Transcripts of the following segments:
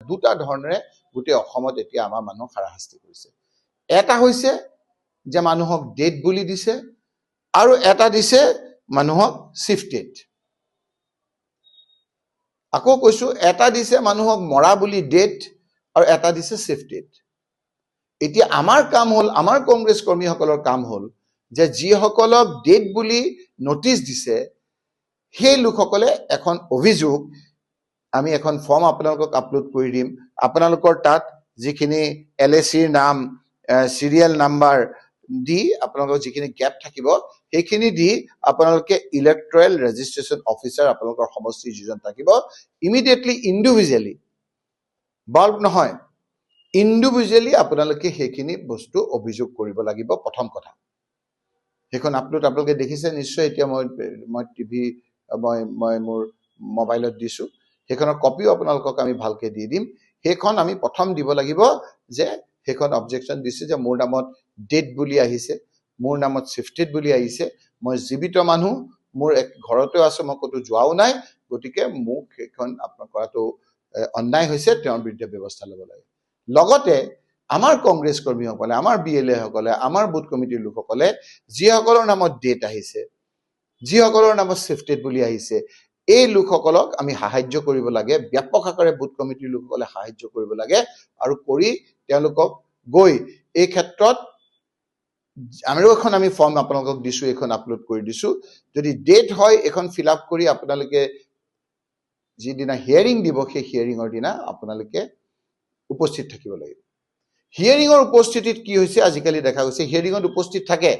দুটা ধৰণেৰে গোটেই অসমত এতিয়া আমাৰ মানুহ হাৰাশাস্তি কৰিছে এটা হৈছে যে মানুহক ডেট বুলি দিছে আৰু এটা দিছে মানুহক শিফটেড আকৌ কৈছো এটা দিছে মানুহক মৰা বুলি ডেট আৰু এটা দিছে শিফটেড এতিয়া আমাৰ কাম হল আমাৰ কংগ্ৰেছ কৰ্মীসকলৰ কাম হল যে যিসকলক ডেট বুলি নোটিছ দিছে সেই লোকসকলে এখন অভিযোগ আমি এখন ফৰ্ম আপোনালোকক আপলোড কৰি দিম আপোনালোকৰ তাত যিখিনি এলএচিৰ নাম সিৰিয়েল নাম্বাৰ দি আপোনালোকৰ যিখিনি গ্যাপ থাকিব সেইখিনি দি আপোনালোকে ইলেক্ট্ৰেল ৰেজিষ্ট্ৰেচন অফিচাৰ আপোনালোকৰ সমষ্টিৰ যিজন থাকিব ইমিডিয়েটলি ইন্ডিভিজুৱেলি বাল্ক নহয় ইন্ডিভিজুৱেলি আপোনালোকে সেইখিনি বস্তু অভিযোগ কৰিব লাগিব প্ৰথম কথা সেইখন আপলোড আপোনালোকে দেখিছে নিশ্চয় এতিয়া মই টিভি মই মোৰ মোবাইলত দিছো সেইখনৰ কপিও আপোনালোকক আমি ভালকে দি দিম সেইখন আমি প্ৰথম দিব লাগিব যে সেইখন অবজেকশন দিছে যে মোৰ নামত ডেট বুলি আহিছে মোৰ নামত শিফটেড বুলি আহিছে মই জীৱিত মানুহ মোৰ ঘৰতে আছো মই কতো যোৱাও নাই গতিকে মোক সেইখন আপোনাৰ কৰাটো অন্যায় হৈছে তেওঁৰ বিৰুদ্ধে ব্যৱস্থা ল'ব লাগে লগতে আমাৰ কংগ্ৰেছ কৰ্মীসকলে আমাৰ বিএলএ সকলে আমাৰ বুথ কমিটিৰ লোকসকলে যিসকলৰ নামত ডেট আহিছে যিসকলৰ নামত শিফটেড বুলি আহিছে এই লোকসকলক আমি সাহায্য কৰিব লাগে ব্যাপক আকাৰে বুথ কমিটিৰ লোকসকলে সাহায্য কৰিব লাগে আৰু কৰি তেওঁলোকক গৈ এই ক্ষেত্ৰত আমিও এখন আমি ফৰ্ম আপোনালোকক দিছো এখন আপলোড কৰি দিছো যদি ডেট হয় এখন ফিল আপ কৰি আপোনালোকে যিদিনা হিয়াৰিং দিব সেই হিয়াৰিংৰ দিনা আপোনালোকে উপস্থিত থাকিব লাগিব হিয়াৰিংৰ উপস্থিতিত কি হৈছে আজিকালি দেখা গৈছে হিয়াৰিংত উপস্থিত থাকে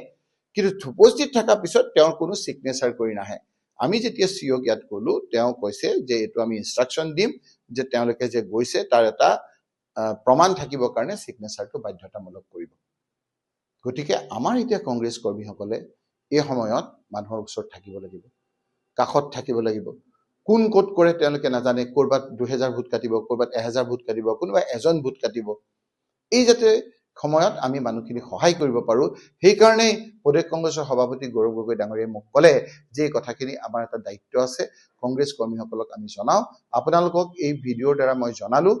কিন্তু উপস্থিত থকা পিছত তেওঁৰ কোনো সিগনেচাৰ কৰি নাহে আমি যেতিয়া সিওক ইয়াত কলো তেওঁ কৈছে যে এটো আমি ইনষ্ট্ৰাকচন দিম যে তেওঁলোকে যে গৈছে তাৰ এটা প্ৰমাণ থাকিবৰ কাৰণে সিগনেচাৰটো বাধ্যতামূলক কৰিব গতিকে আমাৰ এতিয়া কংগ্ৰেছ কৰ্মীসকলে এই সময়ত মানুহৰ ওচৰত থাকিব লাগিব কাখত থাকিব লাগিব কোন কোট কৰে তেওঁলোকে নাজানে কৰবাত 2000 ভোট কাটিব কৰবাত 1000 ভোট কাটিব কোনোবা এজন ভোট কাটিব এই যাতে সময়ত আমি মানুহখিনি সহায় কৰিব পাৰো সেই কাৰণে প্ৰদেশ কংগ্ৰেছৰ সভাপতি গৌৰৱ গগৈ ডাঙৰীয়াই মোক ক'লে যে এই কথাখিনি আমাৰ এটা দায়িত্ব আছে কংগ্ৰেছ কৰ্মীসকলক আমি জনাও আপোনালোকক এই ভিডিঅ'ৰ দ্বাৰা মই জনালো